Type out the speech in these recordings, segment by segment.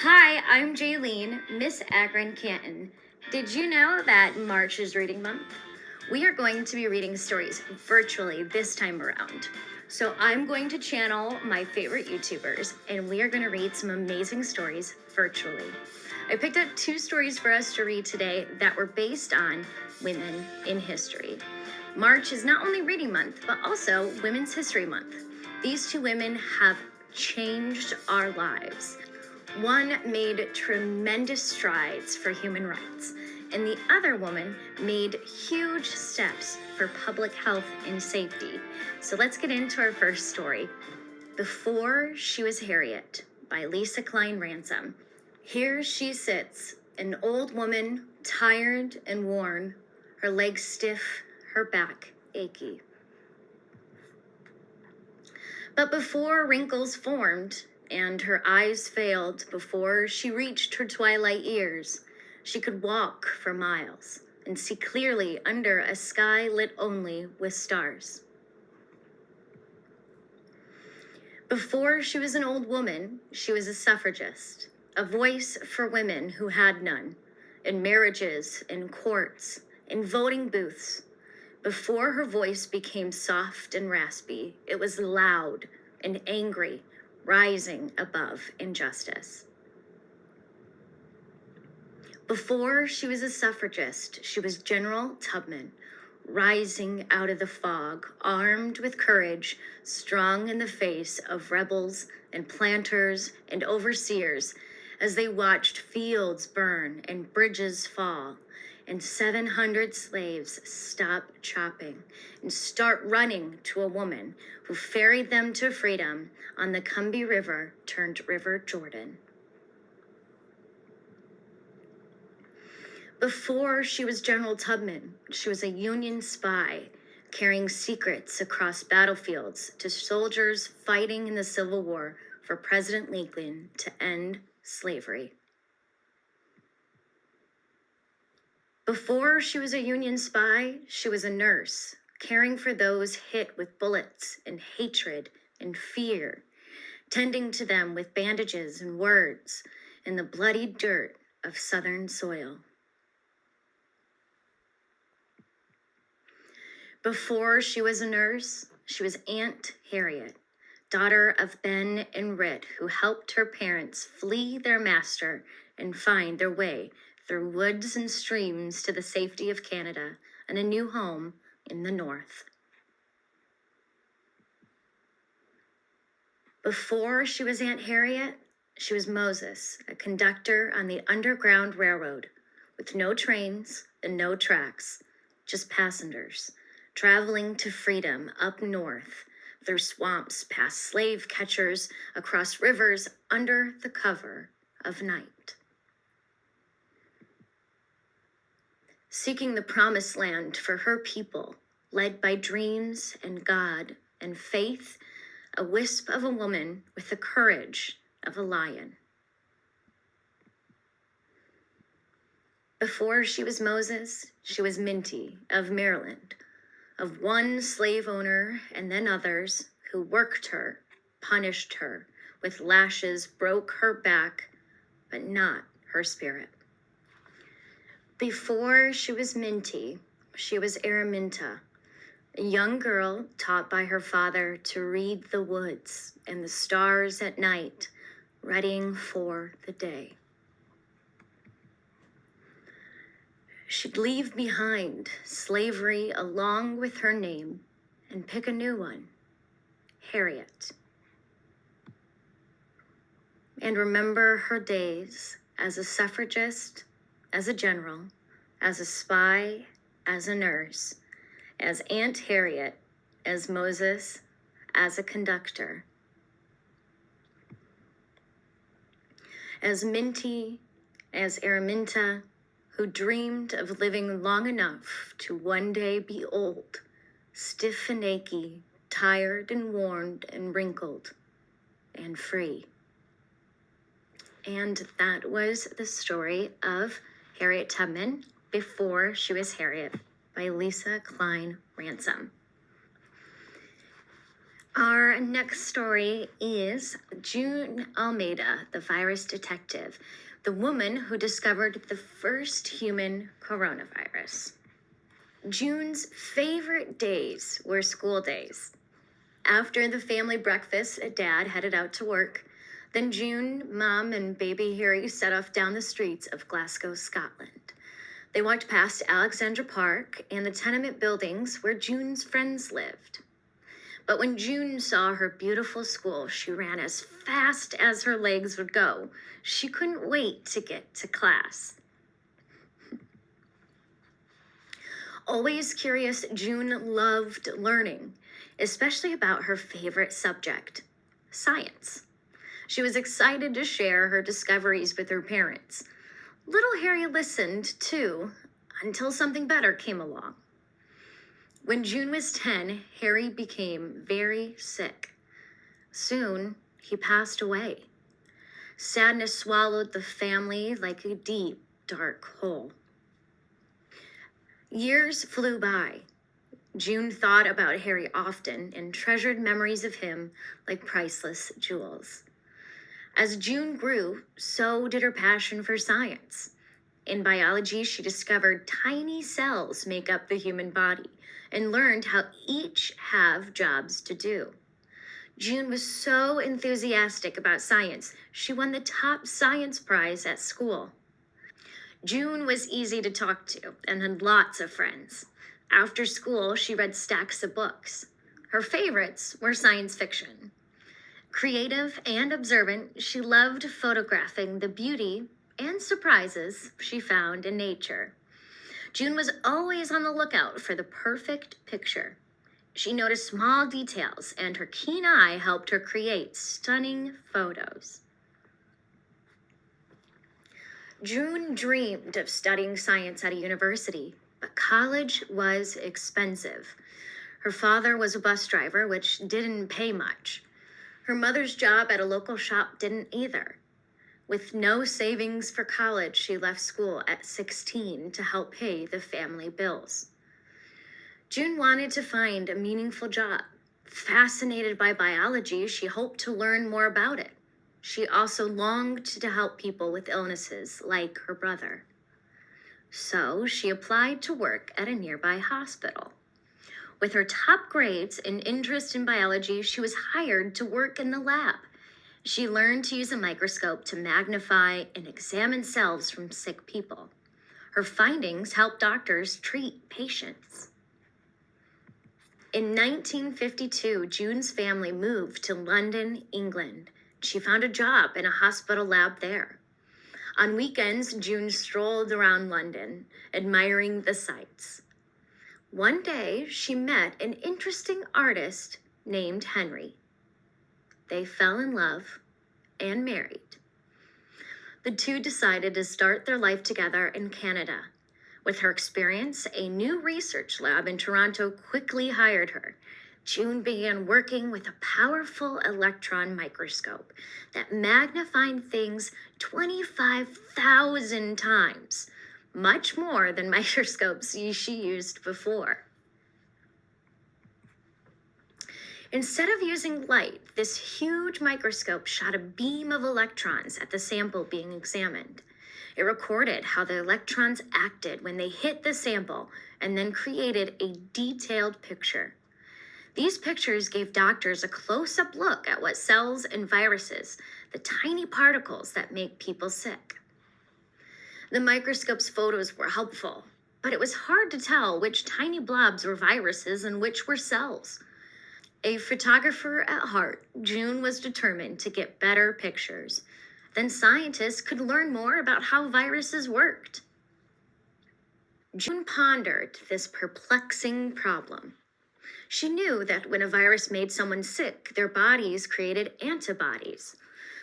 Hi, I'm Jaeleen, Miss Akron Canton. Did you know that March is reading month? We are going to be reading stories virtually this time around. So I'm going to channel my favorite YouTubers and we are going to read some amazing stories virtually. I picked up two stories for us to read today that were based on women in history. March is not only reading month, but also Women's History Month. These two women have changed our lives. One made tremendous strides for human rights, and the other woman made huge steps for public health and safety. So let's get into our first story. Before She Was Harriet by Lisa Klein Ransom. Here she sits, an old woman, tired and worn, her legs stiff, her back achy. But before wrinkles formed and her eyes failed, before she reached her twilight years, she could walk for miles and see clearly under a sky lit only with stars. Before she was an old woman, she was a suffragist, a voice for women who had none, in marriages, in courts, in voting booths. Before her voice became soft and raspy, it was loud and angry, rising above injustice. Before she was a suffragist, she was General Tubman, rising out of the fog, armed with courage, strong in the face of rebels and planters and overseers as they watched fields burn and bridges fall and 700 slaves stop chopping and start running to a woman who ferried them to freedom on the Combahee River turned River Jordan. Before she was General Tubman, she was a Union spy, carrying secrets across battlefields to soldiers fighting in the Civil War for President Lincoln to end slavery. Before she was a Union spy, she was a nurse, caring for those hit with bullets and hatred and fear, tending to them with bandages and words in the bloody dirt of Southern soil. Before she was a nurse, she was Aunt Harriet, daughter of Ben and Rit, who helped her parents flee their master and find their way through woods and streams to the safety of Canada and a new home in the North. Before she was Aunt Harriet, she was Moses, a conductor on the Underground Railroad, with no trains and no tracks, just passengers, traveling to freedom up north, through swamps, past slave catchers, across rivers, under the cover of night. Seeking the promised land for her people, led by dreams and God and faith, a wisp of a woman with the courage of a lion. Before she was Moses, she was Minty of Maryland, of one slave owner and then others who worked her, punished her, with lashes broke her back, but not her spirit. Before she was Minty, she was Araminta, a young girl taught by her father to read the woods and the stars at night, readying for the day. She'd leave behind slavery along with her name and pick a new one, Harriet. And remember her days as a suffragist, as a general, as a spy, as a nurse, as Aunt Harriet, as Moses, as a conductor, as Minty, as Araminta, who dreamed of living long enough to one day be old, stiff and achy, tired and worn and wrinkled, and free. And that was the story of Harriet Tubman, Before She Was Harriet, by Lisa Klein Ransom. Our next story is June Almeida, the virus detective, the woman who discovered the first human coronavirus. June's favorite days were school days. After the family breakfast, Dad headed out to work. Then June, Mom, and baby Harry set off down the streets of Glasgow, Scotland. They walked past Alexandra Park and the tenement buildings where June's friends lived. But when June saw her beautiful school, she ran as fast as her legs would go. She couldn't wait to get to class. Always curious, June loved learning, especially about her favorite subject, science. She was excited to share her discoveries with her parents. Little Harry listened, too, until something better came along. When June was 10, Harry became very sick. Soon, he passed away. Sadness swallowed the family like a deep, dark hole. Years flew by. June thought about Harry often and treasured memories of him like priceless jewels. As June grew, so did her passion for science. In biology, she discovered tiny cells make up the human body and learned how each have jobs to do. June was so enthusiastic about science, she won the top science prize at school. June was easy to talk to and had lots of friends. After school, she read stacks of books. Her favorites were science fiction. Creative and observant, she loved photographing the beauty and surprises she found in nature. June was always on the lookout for the perfect picture. She noticed small details, and her keen eye helped her create stunning photos. June dreamed of studying science at a university, but college was expensive. Her father was a bus driver, which didn't pay much. Her mother's job at a local shop didn't either. With no savings for college, she left school at 16 to help pay the family bills. June wanted to find a meaningful job. Fascinated by biology, she hoped to learn more about it. She also longed to help people with illnesses like her brother. So she applied to work at a nearby hospital. With her top grades and interest in biology, she was hired to work in the lab. She learned to use a microscope to magnify and examine cells from sick people. Her findings helped doctors treat patients. In 1952, June's family moved to London, England. She found a job in a hospital lab there. On weekends, June strolled around London, admiring the sights. One day, she met an interesting artist named Henry. They fell in love and married. The two decided to start their life together in Canada. With her experience, a new research lab in Toronto quickly hired her. June began working with a powerful electron microscope that magnified things 25,000 times, much more than microscopes she used before. Instead of using light, this huge microscope shot a beam of electrons at the sample being examined. It recorded how the electrons acted when they hit the sample and then created a detailed picture. These pictures gave doctors a close-up look at what cells and viruses, the tiny particles that make people sick. The microscope's photos were helpful, but it was hard to tell which tiny blobs were viruses and which were cells. A photographer at heart, June was determined to get better pictures. Then scientists could learn more about how viruses worked. June pondered this perplexing problem. She knew that when a virus made someone sick, their bodies created antibodies.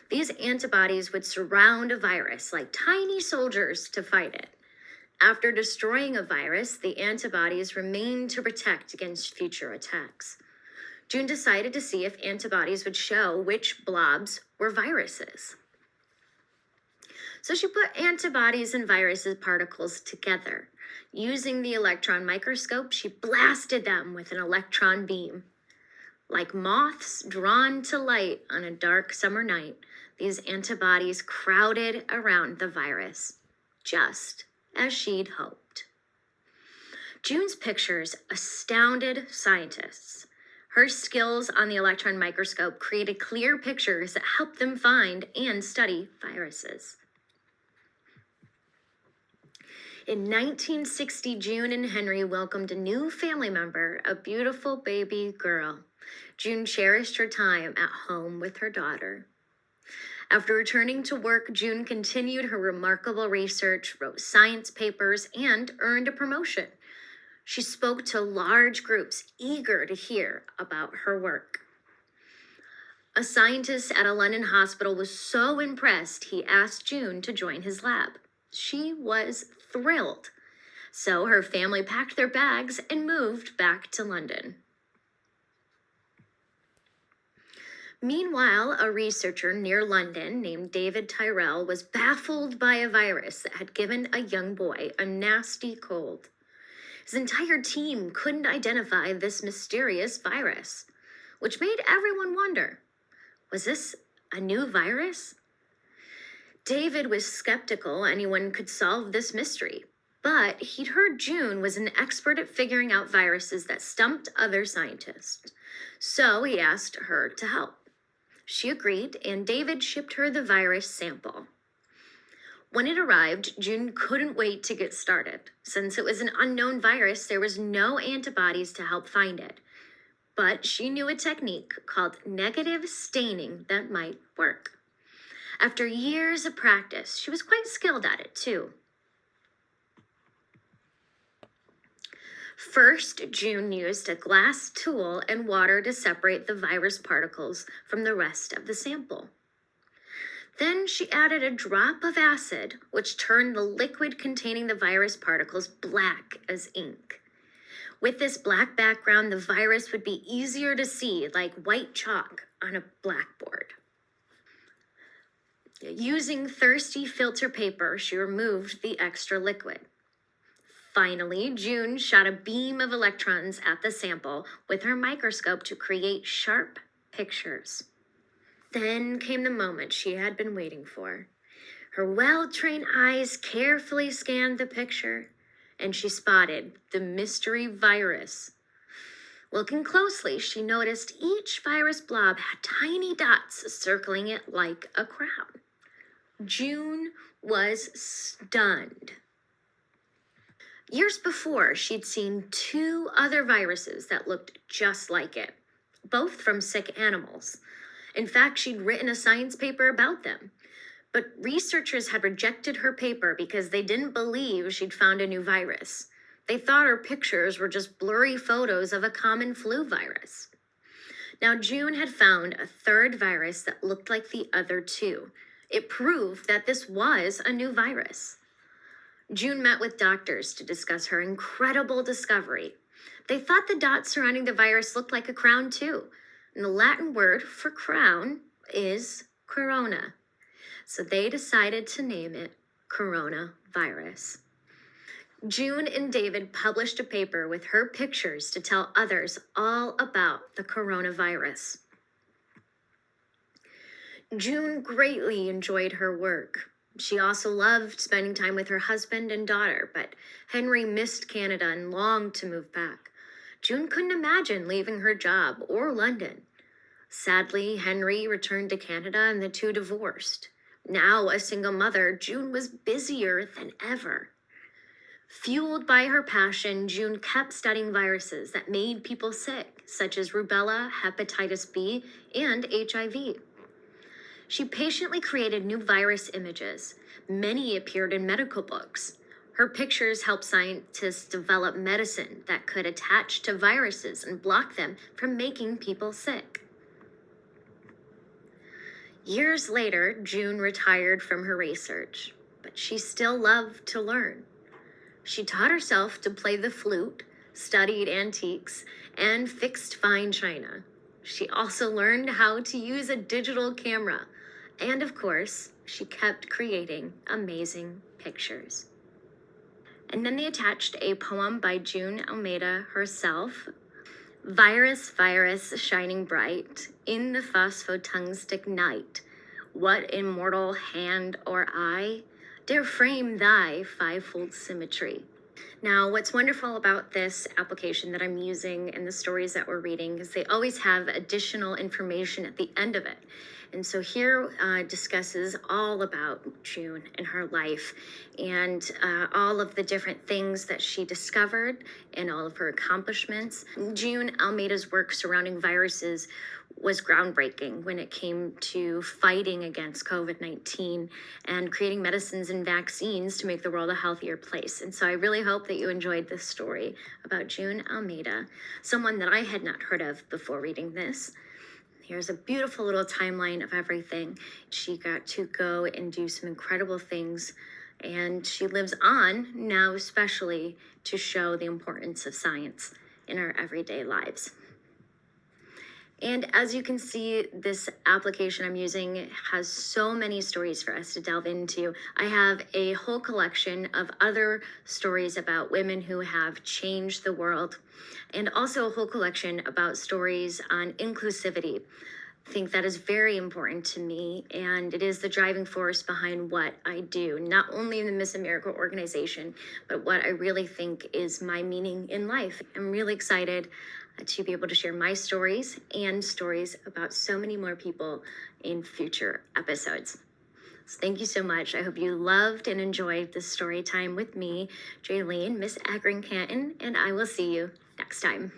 These antibodies would surround a virus like tiny soldiers to fight it. After destroying a virus, the antibodies remained to protect against future attacks. June decided to see if antibodies would show which blobs were viruses. So she put antibodies and viruses particles together. Using the electron microscope, she blasted them with an electron beam. Like moths drawn to light on a dark summer night, these antibodies crowded around the virus, just as she'd hoped. June's pictures astounded scientists. Her skills on the electron microscope created clear pictures that helped them find and study viruses. In 1960, June and Henry welcomed a new family member, a beautiful baby girl. June cherished her time at home with her daughter. After returning to work, June continued her remarkable research, wrote science papers, and earned a promotion. She spoke to large groups eager to hear about her work. A scientist at a London hospital was so impressed he asked June to join his lab. She was thrilled. So her family packed their bags and moved back to London. Meanwhile, a researcher near London named David Tyrrell was baffled by a virus that had given a young boy a nasty cold. His entire team couldn't identify this mysterious virus, which made everyone wonder, was this a new virus? David was skeptical anyone could solve this mystery, but he'd heard June was an expert at figuring out viruses that stumped other scientists, so he asked her to help. She agreed, and David shipped her the virus sample. When it arrived, June couldn't wait to get started. Since it was an unknown virus, there was no antibodies to help find it. But she knew a technique called negative staining that might work. After years of practice, she was quite skilled at it too. First, June used a glass tool and water to separate the virus particles from the rest of the sample. Then she added a drop of acid, which turned the liquid containing the virus particles black as ink. With this black background, the virus would be easier to see, like white chalk on a blackboard. Using thirsty filter paper, she removed the extra liquid. Finally, June shot a beam of electrons at the sample with her microscope to create sharp pictures. Then came the moment she had been waiting for. Her well-trained eyes carefully scanned the picture, and she spotted the mystery virus. Looking closely, she noticed each virus blob had tiny dots circling it like a crown. June was stunned. Years before, she'd seen 2 other viruses that looked just like it, both from sick animals. In fact, she'd written a science paper about them. But researchers had rejected her paper because they didn't believe she'd found a new virus. They thought her pictures were just blurry photos of a common flu virus. Now, June had found a 3rd virus that looked like the other 2. It proved that this was a new virus. June met with doctors to discuss her incredible discovery. They thought the dots surrounding the virus looked like a crown too. And the Latin word for crown is corona. So they decided to name it coronavirus. June and David published a paper with her pictures to tell others all about the coronavirus. June greatly enjoyed her work. She also loved spending time with her husband and daughter, but Henry missed Canada and longed to move back. June couldn't imagine leaving her job or London. Sadly, Henry returned to Canada and the 2 divorced. Now a single mother, June was busier than ever. Fueled by her passion, June kept studying viruses that made people sick, such as rubella, hepatitis B, and HIV. She patiently created new virus images. Many appeared in medical books. Her pictures helped scientists develop medicine that could attach to viruses and block them from making people sick. Years later, June retired from her research, but she still loved to learn. She taught herself to play the flute, studied antiques, and fixed fine china. She also learned how to use a digital camera. And of course, she kept creating amazing pictures. And then they attached a poem by June Almeida herself. Virus, virus, shining bright in the phosphotungstic night, what immortal hand or eye dare frame thy fivefold symmetry? Now, what's wonderful about this application that I'm using and the stories that we're reading is they always have additional information at the end of it. And so here discusses all about June and her life and all of the different things that she discovered and all of her accomplishments. June Almeida's work surrounding viruses was groundbreaking when it came to fighting against COVID-19 and creating medicines and vaccines to make the world a healthier place. And so I really hope that you enjoyed this story about June Almeida, someone that I had not heard of before reading this. Here's a beautiful little timeline of everything. She got to go and do some incredible things, and she lives on now, especially to show the importance of science in our everyday lives. And as you can see, this application I'm using has so many stories for us to delve into. I have a whole collection of other stories about women who have changed the world, and also a whole collection about stories on inclusivity. I think that is very important to me, and it is the driving force behind what I do, not only in the Miss America organization, but what I really think is my meaning in life. I'm really excited to be able to share my stories and stories about so many more people in future episodes. So thank you so much. I hope you loved and enjoyed this story time with me, Jaeleen, Miss Akron Canton, and I will see you next time.